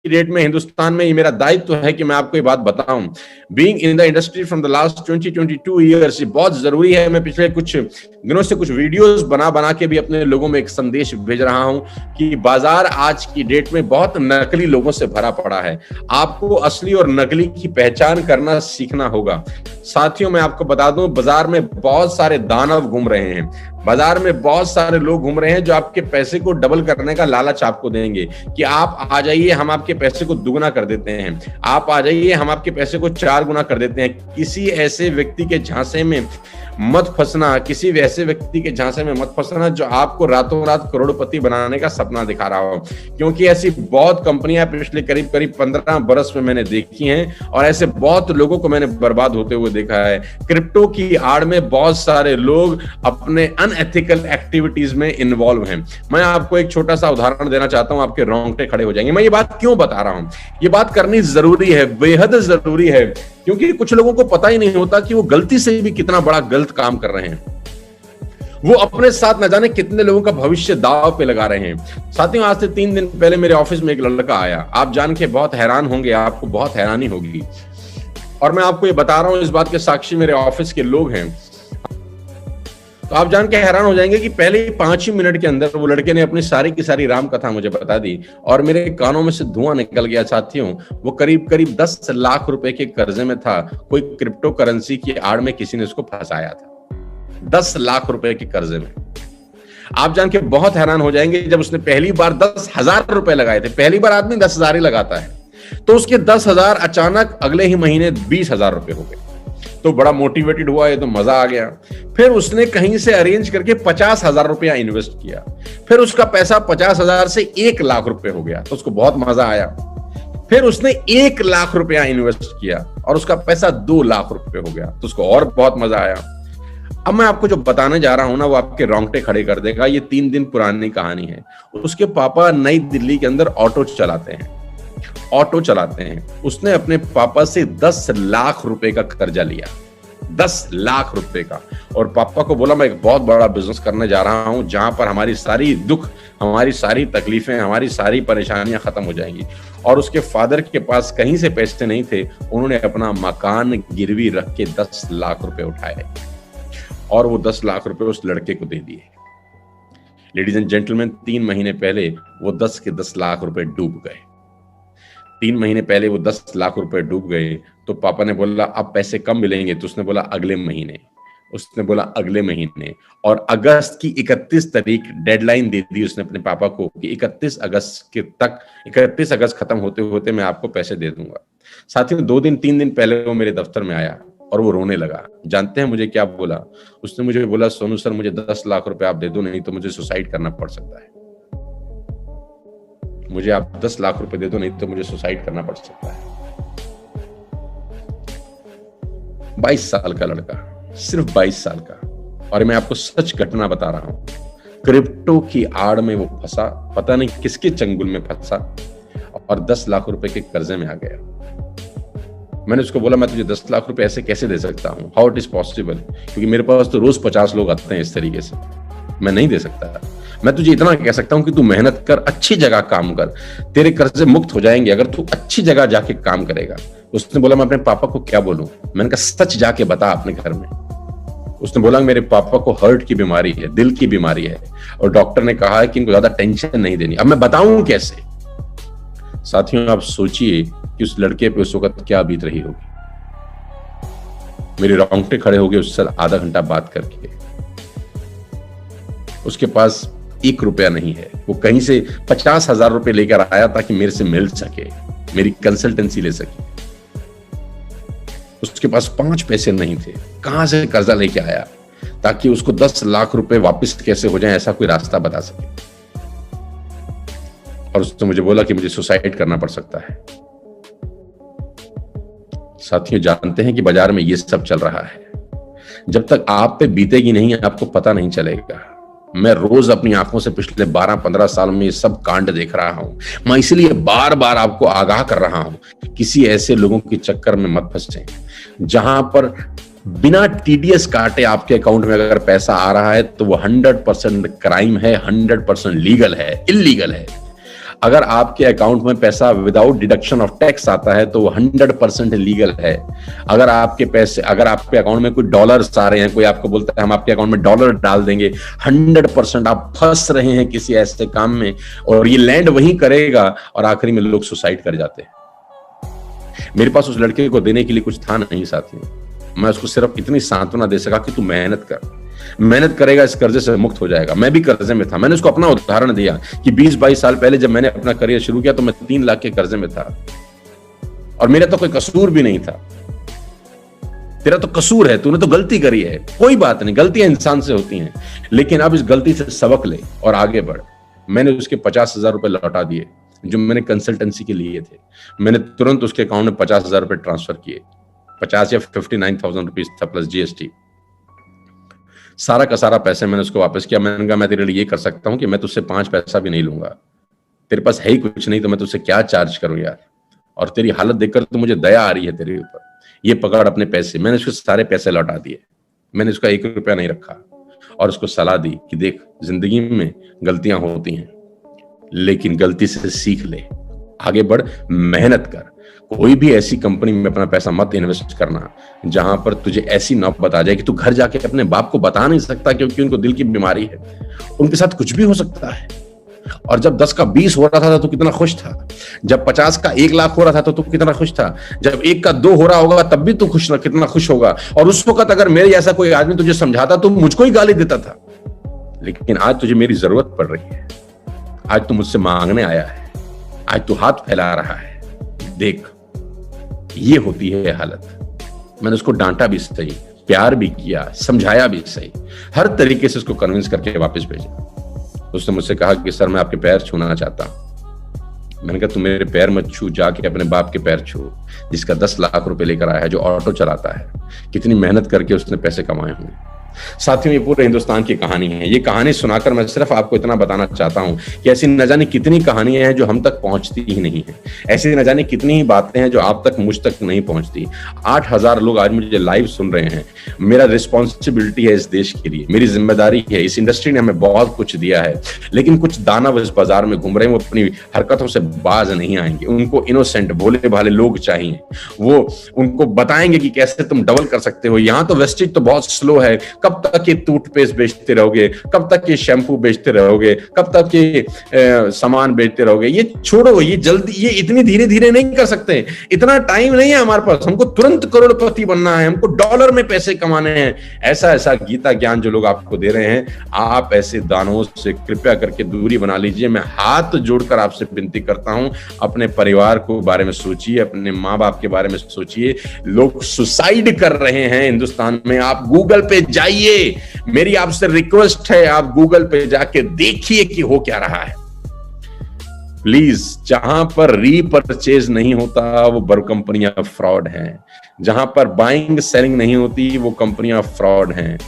Date में हिंदुस्तान में ये मेरा दायित्व है कि मैं आपको ये बात बताऊं। Being in the industry from the last 22 years, ये बहुत जरूरी है। मैं पिछले कुछ दिनों से कुछ वीडियोस बना के भी अपने लोगों में एक संदेश भेज रहा हूं कि बाजार आज की डेट में बहुत नकली लोगों से भरा पड़ा है। आपको असली और नकली की पहचान करना सीखना होगा। साथियों, मैं आपको बता दूं, बाजार में बहुत सारे दानव घूम रहे हैं। बाजार में बहुत सारे लोग घूम रहे हैं जो आपके पैसे को डबल करने का लालच आपको देंगे कि आप आ जाइए, हम आपके पैसे को दुगना कर देते हैं, आप आ जाइए, हम आपके पैसे को 4 गुना कर देते हैं। किसी ऐसे व्यक्ति के झांसे में मत फंसना, किसी वैसे व्यक्ति के झांसे में मत फंसना जो आपको रातों रात करोड़पति बनाने का सपना दिखा रहा हो, क्योंकि ऐसी बहुत कंपनियां पिछले करीब 15 बरस में मैंने देखी हैं और ऐसे बहुत लोगों को मैंने बर्बाद होते हुए देखा है। क्रिप्टो की आड़ में बहुत सारे लोग अपने अनएथिकल एक्टिविटीज में इन्वॉल्व हैं। मैं आपको एक छोटा सा उदाहरण देना चाहता हूं, आपके रोंगटे खड़े हो जाएंगे। मैं ये बात क्यों बता रहा हूं? ये बात करनी जरूरी है, बेहद जरूरी है, क्योंकि कुछ लोगों को पता ही नहीं होता कि वो गलती से भी कितना बड़ा गलत काम कर रहे हैं। वो अपने साथ न जाने कितने लोगों का भविष्य दांव पे लगा रहे हैं। साथियों, आज से 3 दिन पहले मेरे ऑफिस में एक लड़का आया। आप जान के बहुत हैरान होंगे, आपको बहुत हैरानी होगी, और मैं आपको ये बता रहा हूं, इस बात के साक्षी मेरे ऑफिस के लोग हैं। तो आप जान के हैरान हो जाएंगे कि पहले ही 5 ही मिनट के अंदर वो लड़के ने अपनी सारी की सारी राम कथा मुझे बता दी और मेरे कानों में से धुआं निकल गया। साथियों, वो करीब 10 लाख रुपए के कर्जे में था। कोई क्रिप्टो करेंसी की आड़ में किसी ने उसको फंसाया था 10 लाख रुपए के कर्जे में। आप जान के बहुत हैरान हो जाएंगे, जब उसने पहली बार 10,000 रुपए लगाए थे, पहली बार आदमी 10,000 ही लगाता है, तो उसके 10,000 अचानक अगले ही महीने 20,000 रुपए हो गए। तो बड़ा मोटिवेटेड हुआ, ये तो मजा आ गया। फिर उसने कहीं से अरेंज करके 50,000 रुपया इन्वेस्ट किया। फिर उसका पैसा 50,000 से 1 लाख रुपए हो गया, तो उसको बहुत मजा आया। फिर उसने 1 लाख रुपया इन्वेस्ट किया और उसका पैसा 2 लाख रुपए हो गया, तो उसको और बहुत मजा आया। अब मैं आपको जो बताने जा रहा हूं ना, वो आपके रोंगटे खड़े कर देगा। ये 3 दिन पुरानी कहानी है। उसके पापा नई दिल्ली के अंदर ऑटो चलाते हैं। उसने अपने पापा से 10 लाख रुपए का कर्जा लिया, 10 लाख रुपए का, और पापा को बोला मैं एक बहुत बड़ा बिजनेस करने जा रहा हूं जहां पर हमारी सारी दुख, हमारी सारी तकलीफें, हमारी सारी परेशानियां खत्म हो जाएंगी। और उसके फादर के पास कहीं से पैसे नहीं थे। उन्होंने अपना मकान गिरवी रख के 10 लाख रुपए उठाए और वो 10 लाख रुपए उस लड़के को दे दिए। लेडीज एंड जेंटलमैन, 3 महीने पहले वो 10 के 10 लाख रुपए डूब गए। 3 महीने पहले वो 10 लाख रुपए डूब गए। तो पापा ने बोला अब पैसे कब मिलेंगे? तो उसने बोला अगले महीने। और अगस्त की 31 तारीख डेडलाइन दे दी उसने अपने पापा को कि 31 अगस्त खत्म होते होते मैं आपको पैसे दे दूंगा। साथियों, 2-3 दिन पहले वो मेरे दफ्तर में आया और वो रोने लगा। जानते हैं मुझे क्या बोला? उसने मुझे बोला, सोनू सर, मुझे 10 लाख रुपए आप दे दो, नहीं तो मुझे सुसाइड करना पड़ सकता है। मुझे आप 10 लाख रुपए दे दो, नहीं तो मुझे सुसाइड करना पड़ सकता है। 22 साल का लड़का, सिर्फ 22 साल का, और मैं आपको सच घटना बता रहा हूं। क्रिप्टो की आड़ में वो फंसा, पता नहीं किसके चंगुल में फंसा, और 10 लाख रुपए के कर्जे में आ गया। मैंने उसको बोला, मैं तुझे 10 लाख रुपए ऐसे कैसे दे सकता हूं? How it is possible? क्योंकि मेरे पास तो रोज 50 लोग आते हैं इस तरीके से, मैं नहीं दे सकता। मैं तुझे इतना कह सकता हूं कि तू मेहनत कर, अच्छी जगह काम कर, तेरे कर्जे मुक्त हो जाएंगे अगर तू अच्छी जगह जाके काम करेगा। उसने बोला, मैं अपने पापा को क्या बोलूं? मैंने कहा, सच जाके बता अपने घर में। उसने बोला, मेरे पापा को हार्ट की बीमारी है, दिल की बीमारी है, और डॉक्टर ने कहा है कि इनको ज्यादा टेंशन नहीं देनी। अब मैं बताऊं कैसे? साथियों, आप सोचिए कि उस लड़के पे उस वक्त क्या बीत रही होगी। मेरे रोंगटे खड़े हो गए उससे आधा घंटा बात करके। उसके पास 1 रुपया नहीं है। वो कहीं से 50,000 रुपए लेकर आया ताकि मेरे से मिल सके, मेरी कंसल्टेंसी ले सके। उसके पास 5 पैसे नहीं थे। कहां से कर्जा लेके आया ताकि उसको 10 लाख रुपए वापस कैसे हो जाए, ऐसा कोई रास्ता बता सके। और उसने मुझे बोला कि मुझे सुसाइड करना पड़ सकता है। साथियों, जानते हैं कि बाजार में ये सब चल रहा है। जब तक आप पे बीतेगी नहीं, आपको पता नहीं चलेगा। मैं रोज अपनी आंखों से पिछले 12-15 साल में ये सब कांड देख रहा हूं। मैं इसीलिए बार बार आपको आगाह कर रहा हूं, किसी ऐसे लोगों के चक्कर में मत फंसे जहां पर बिना टीडीएस काटे आपके अकाउंट में अगर पैसा आ रहा है तो वो 100% क्राइम है, 100% लीगल है, इलीगल है। अगर आपके अकाउंट में पैसा विदाउट डिडक्शन ऑफ टैक्स आता है तो वो 100% लीगल है। अगर आपके अकाउंट में कोई डॉलर्स आ रहे हैं, कोई आपको बोलता है हम आपके अकाउंट में डॉलर डाल देंगे, 100% आप फंस रहे हैं किसी ऐसे काम में, और ये लैंड वहीं करेगा और आखिरी में लोग सुसाइड कर जाते हैं। मेरे पास उस लड़के को देने के लिए कुछ था नहीं साथियों, मैं उसको सिर्फ इतनी सांत्वना दे सका कि तू मेहनत करेगा, इस कर्जे से मुक्त हो जाएगा। मैं भी कर्जे में था, मैंने उसको अपना उदाहरण दिया कि 20-22 साल पहले जब मैंने अपना करियर शुरू किया तो मैं 3 लाख के कर्जे में था और मेरा तो कोई कसूर भी नहीं था। तेरा तो कसूर है, तूने तो गलती करी है, कोई बात नहीं, गलतियां इंसान से होती हैं, लेकिन अब इस गलती से सबक ले और आगे बढ़। मैंने उसके 50,000 रुपए लौटा दिए जो मैंने कंसल्टेंसी के लिए थे। मैंने तुरंत उसके अकाउंट में 50,000 रुपए ट्रांसफर किए, 50 या 59,000 रुपीज था प्लस GST। सारा का सारा पैसे मैंने उसको वापस किया। मैंने कहा मैं तेरे लिए ये कर सकता हूं कि मैं तुझसे 5 पैसा भी नहीं लूंगा, तेरे पास है ही कुछ नहीं तो मैं तुझसे क्या चार्ज करूं यार, और तेरी हालत देखकर तो मुझे दया आ रही है तेरे ऊपर, ये पकड़ अपने पैसे। मैंने उसके सारे पैसे लौटा दिए, मैंने उसका 1 रुपया नहीं रखा और उसको सलाह दी कि देख जिंदगी में गलतियां होती हैं लेकिन गलती से सीख ले, आगे बढ़, मेहनत कर। कोई भी ऐसी कंपनी में अपना पैसा मत इन्वेस्ट करना जहां पर तुझे ऐसी नौबत आ जाए कि तू घर जाके अपने बाप को बता नहीं सकता क्योंकि उनको दिल की बीमारी है। उनके साथ कुछ भी हो सकता है। और जब 10 का 20 हो रहा था तो कितना खुश था, जब 50 का 1 लाख हो रहा था तो तू कितना खुश था, जब 1 का 2 हो रहा होगा तब भी तू कितना खुश होगा। और उस वक्त अगर मेरे जैसा कोई आदमी तुझे समझाता तो मुझको ही गाली देता था, लेकिन आज तुझे मेरी जरूरत पड़ रही है, आज तू मुझसे मांगने आया है, आज तू हाथ फैला रहा है, देख ये होती है हालत। मैंने उसको डांटा भी सही, प्यार भी किया, समझाया भी सही, हर तरीके से उसको कन्विंस करके वापस भेजा। उसने मुझसे कहा कि सर मैं आपके पैर छूना चाहता हूं। मैंने कहा तू मेरे पैर मत छू, जाके अपने बाप के पैर छू जिसका 10 लाख रुपए लेकर आया है, जो ऑटो चलाता है, कितनी मेहनत करके उसने पैसे कमाए होंगे। साथियों ये पूरे हिंदुस्तान की कहानी है। ये कहानी सुनाकर मैं सिर्फ आपको इतना बताना चाहता हूं कि ऐसी न जाने कितनी कहानियां हैं जो हम तक पहुंचती ही नहीं है, ऐसी न जाने कितनी ही बातें हैं जो आप तक, मुझ तक नहीं पहुंचती। 8,000 लोग आज मुझे लाइव सुन रहे हैं। मेरा रिस्पॉन्सिबिलिटी है इस देश के लिए, मेरी जिम्मेदारी है। इस इंडस्ट्री ने हमें बहुत कुछ दिया है, लेकिन कुछ दानव इस बाजार में घूम रहे हैं, वो अपनी हरकतों से बाज नहीं आएंगे। उनको इनोसेंट भोले भाले लोग चाहिए, वो उनको बताएंगे कि कैसे तुम डबल कर सकते हो। यहाँ तो वेस्टेज तो बहुत स्लो है, कब तक ये टूथपेस्ट बेचते रहोगे, कब तक ये शैम्पू बेचते रहोगे, कब तक ये सामान बेचते रहोगे। ये छोड़ो, ये जल्दी, ये इतनी धीरे धीरे नहीं कर सकते, इतना टाइम नहीं है हमारे पास। हमको तुरंत करोड़पति बनना है, हमको डॉलर में पैसे कमाने हैं। ऐसा गीता ज्ञान जो लोग आपको दे रहे हैं, आप ऐसे दानों से कृपया करके दूरी बना लीजिए। मैं हाथ जोड़कर आपसे विनती करता हूं, अपने परिवार को बारे में सोचिए, अपने माँ बाप के बारे में सोचिए। लोग सुसाइड कर रहे हैं हिंदुस्तान में। आप गूगल पे जाइए, मेरी आपसे रिक्वेस्ट है, आप गूगल पे जाके देखिए कि हो क्या रहा है। प्लीज, जहां पर रीपरचेज नहीं होता वो बड़ी कंपनियां फ्रॉड हैं, जहां पर बाइंग सेलिंग नहीं होती वो कंपनियां फ्रॉड हैं,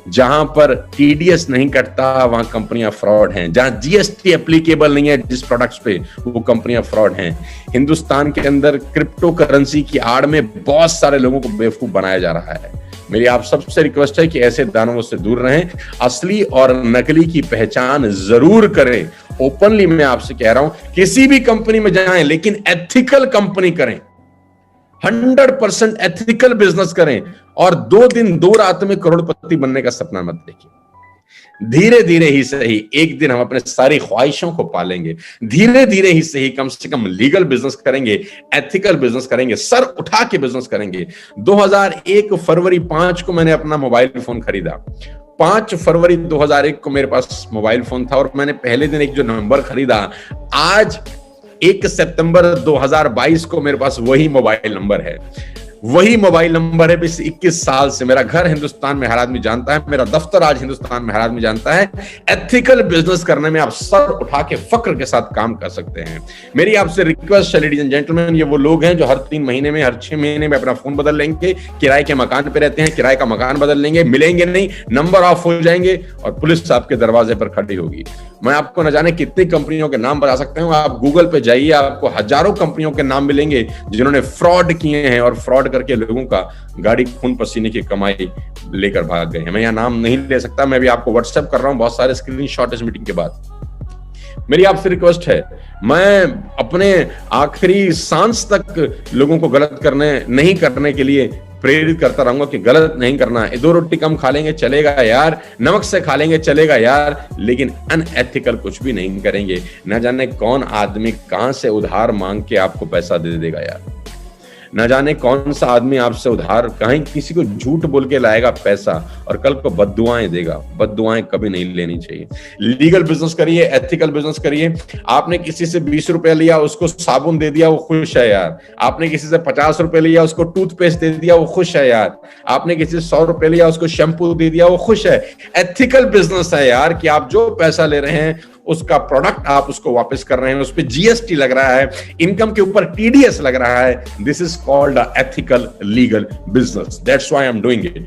जहां पर TDS नहीं कटता वहां कंपनियां फ्रॉड हैं, जहां GST एप्लीकेबल नहीं है जिस प्रोडक्ट्स पे वो कंपनियां फ्रॉड हैं। हिंदुस्तान के अंदर क्रिप्टो करेंसी की आड़ में बहुत सारे लोगों को बेवकूफ बनाया जा रहा है। मेरी आप सबसे रिक्वेस्ट है कि ऐसे दानवों से दूर रहें, असली और नकली की पहचान जरूर करें। ओपनली मैं आपसे कह रहा हूं, किसी भी कंपनी में जाएं लेकिन एथिकल कंपनी करें, 100% एथिकल बिजनेस करें, और 2 दिन 2 रात में करोड़पति बनने का सपना मत देखिए। धीरे धीरे ही सही एक दिन हम अपने सारी ख्वाहिशों को पालेंगे, धीरे धीरे ही सही कम से कम लीगल बिजनेस करेंगे, एथिकल बिजनेस करेंगे, सर उठा के बिजनेस करेंगे। 2001 फरवरी 5 को मैंने अपना मोबाइल फोन खरीदा। 5 फरवरी 2001 को मेरे पास मोबाइल फोन था और मैंने पहले दिन एक जो नंबर खरीदा, आज 1 सितंबर 2022 को मेरे पास वही मोबाइल नंबर है। वही मोबाइल नंबर है। 21 साल से मेरा घर हिंदुस्तान में हर आदमी जानता है, मेरा दफ्तर आज हिंदुस्तान में हर आदमी जानता है। एथिकल बिजनेस करने में आप सर उठा के फक्र के साथ काम कर सकते हैं। मेरी आपसे रिक्वेस्ट है लेडीज एंड जेंटलमैन, ये वो लोग हैं जो हर 3 महीने में, हर 6 महीने में अपना फोन बदल लेंगे, किराए के मकान पे रहते हैं, किराए का मकान बदल लेंगे, मिलेंगे नहीं, नंबर ऑफ हो जाएंगे और पुलिस आपके दरवाजे पर खड़ी होगी। मैं आपको न जाने कितनी कंपनियों के नाम बता सकता हूं, आप गूगल पे जाइए, आपको हजारों कंपनियों के नाम मिलेंगे जिन्होंने फ्रॉड किए हैं और फ्रॉड करके लोगों का गाड़ी खून पसीने की कमाई लेकर भाग गए हैं। मैं यहाँ नाम नहीं ले सकता, मैं भी आपको व्हाट्सएप कर रहा हूं बहुत सारे स्क्रीनशॉट इस मीटिंग के बाद। मेरी आपसे रिक्वेस्ट है, मैं अपने आखिरी सांस तक लोगों को गलत नहीं करने के लिए प्रेरित करता रहूंगा कि गलत नहीं करना है। 2 रोटी कम खा लेंगे चलेगा यार, नमक से खा लेंगे चलेगा यार, लेकिन अनएथिकल कुछ भी नहीं करेंगे। न जाने कौन आदमी कहां से उधार मांग के आपको पैसा दे देगा यार, न जाने कौन सा आदमी आपसे उधार कहीं किसी को झूठ बोल के लाएगा पैसा और कल को बद्दुआएं देगा। बद्दुआएं कभी नहीं लेनी चाहिए। लीगल बिजनेस करिए, एथिकल बिजनेस करिए। आपने किसी से 20 रुपए लिया, उसको साबुन दे दिया, वो खुश है यार। आपने किसी से 50 रुपए लिया, उसको टूथपेस्ट दे दिया, वो खुश है यार। आपने किसी से 100 रुपए लिया, उसको शैम्पू दे दिया, वो खुश है। एथिकल बिजनेस है यार कि आप जो पैसा ले रहे हैं उसका प्रोडक्ट आप उसको वापस कर रहे हैं, उस पर जीएसटी लग रहा है, इनकम के ऊपर टीडीएस लग रहा है। This is called ethical legal business. That's why I am doing it.